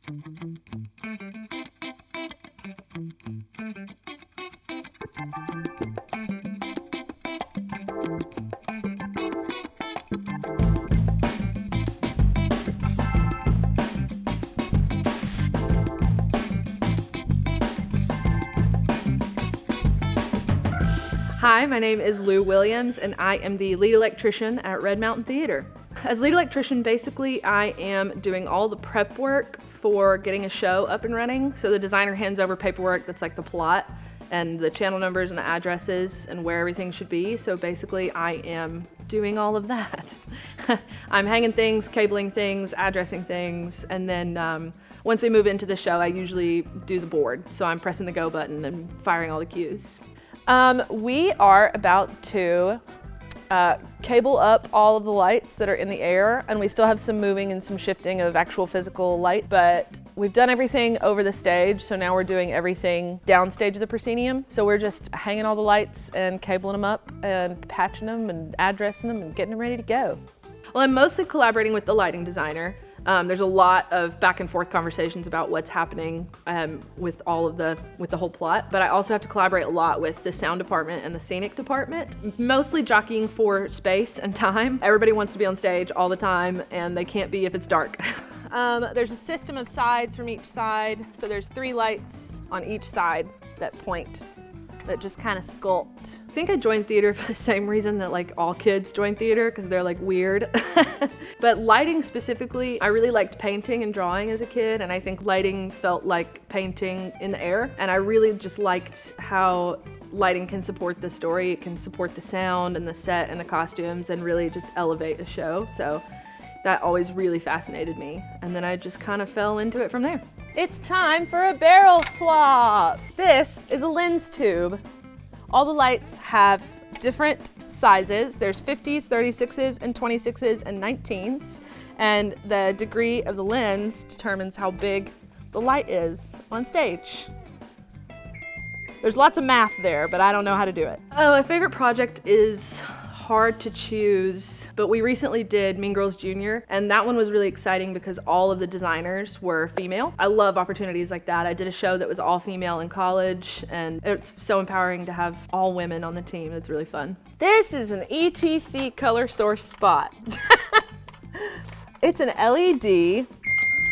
Hi, my name is Lew Williams, and I am the lead electrician at Red Mountain Theater. As lead electrician, basically, I am doing all the prep work for getting a show up and running. So the designer hands over paperwork that's like the plot and the channel numbers and the addresses and where everything should be. So basically, I am doing all of that. I'm hanging things, cabling things, addressing things, and then once we move into the show, I usually do the board. So I'm pressing the go button and firing all the cues. We are about to cable up all of the lights that are in the air, and we still have some moving and some shifting of actual physical light, but we've done everything over the stage, so now we're doing everything downstage of the proscenium. So we're just hanging all the lights and cabling them up and patching them and addressing them and getting them ready to go. Well, I'm mostly collaborating with the lighting designer. There's a lot of back and forth conversations about what's happening with the whole plot, but I also have to collaborate a lot with the sound department and the scenic department, mostly jockeying for space and time. Everybody wants to be on stage all the time, and they can't be if it's dark. There's a system of sides from each side, so there's 3 lights on each side that point, that just kind of sculpt. I think I joined theater for the same reason that like all kids join theater, because they're like weird. But lighting specifically, I really liked painting and drawing as a kid, and I think lighting felt like painting in the air. And I really just liked how lighting can support the story, it can support the sound and the set and the costumes and really just elevate a show. So that always really fascinated me. And then I just kind of fell into it from there. It's time for a barrel swap. This is a lens tube. All the lights have different sizes. There's 50s, 36s, and 26s, and 19s. And the degree of the lens determines how big the light is on stage. There's lots of math there, but I don't know how to do it. Oh, my favorite project is hard to choose, but we recently did Mean Girls Junior, and that one was really exciting because all of the designers were female. I love opportunities like that. I did a show that was all female in college, and it's so empowering to have all women on the team. It's really fun. This is an ETC color source spot. It's an LED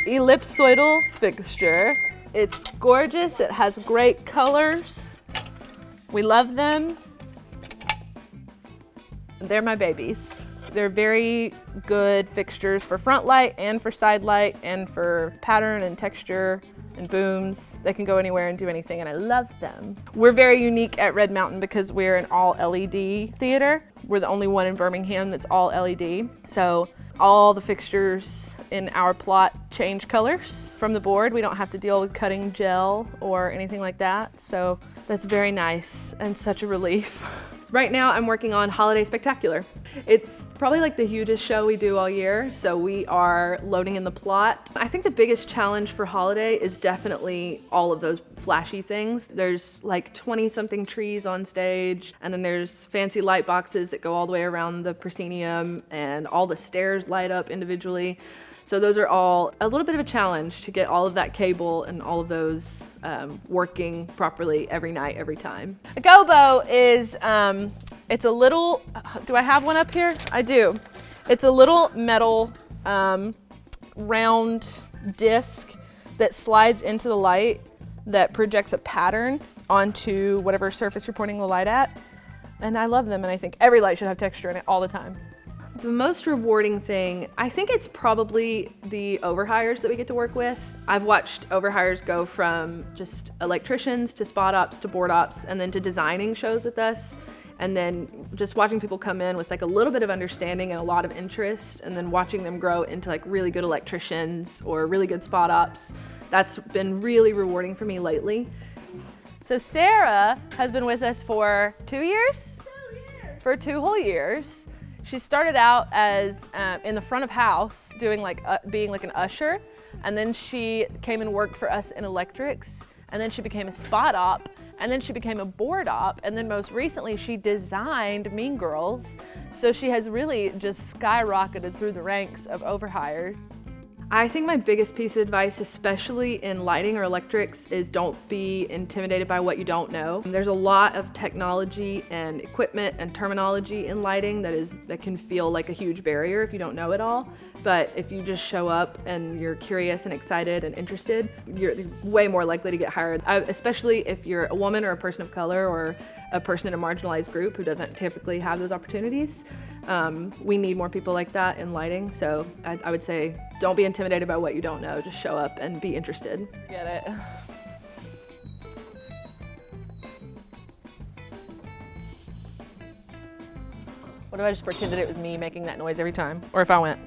ellipsoidal fixture. It's gorgeous. It has great colors. We love them. They're my babies. They're very good fixtures for front light and for side light and for pattern and texture and booms. They can go anywhere and do anything, and I love them. We're very unique at Red Mountain because we're an all LED theater. We're the only one in Birmingham that's all LED. So all the fixtures in our plot change colors from the board. We don't have to deal with cutting gel or anything like that. So that's very nice and such a relief. Right now I'm working on Holiday Spectacular. It's probably like the hugest show we do all year, so we are loading in the plot. I think the biggest challenge for Holiday is definitely all of those flashy things. There's like 20-something trees on stage, and then there's fancy light boxes that go all the way around the proscenium, and all the stairs light up individually. So those are all a little bit of a challenge to get all of that cable and all of those working properly every night, every time. A gobo is, it's a little, do I have one up here? I do. It's a little metal round disc that slides into the light that projects a pattern onto whatever surface you're pointing the light at. And I love them, and I think every light should have texture in it all the time. The most rewarding thing, I think it's probably the overhires that we get to work with. I've watched overhires go from just electricians to spot ops to board ops and then to designing shows with us. And then just watching people come in with like a little bit of understanding and a lot of interest, and then watching them grow into like really good electricians or really good spot ops. That's been really rewarding for me lately. So Sarah has been with us for 2 years? 2 years. For 2 whole years. She started out as in the front of house doing like being like an usher, and then she came and worked for us in electrics, and then she became a spot op, and then she became a board op, and then most recently she designed Mean Girls. So she has really just skyrocketed through the ranks of overhire. I think my biggest piece of advice, especially in lighting or electrics, is don't be intimidated by what you don't know. There's a lot of technology and equipment and terminology in lighting that can feel like a huge barrier if you don't know it all. But if you just show up and you're curious and excited and interested, you're way more likely to get hired. Especially if you're a woman or a person of color or a person in a marginalized group who doesn't typically have those opportunities. We need more people like that in lighting, so I would say don't be intimidated by what you don't know, just show up and be interested. Get it. What if I just pretended it was me making that noise every time? Or if I went...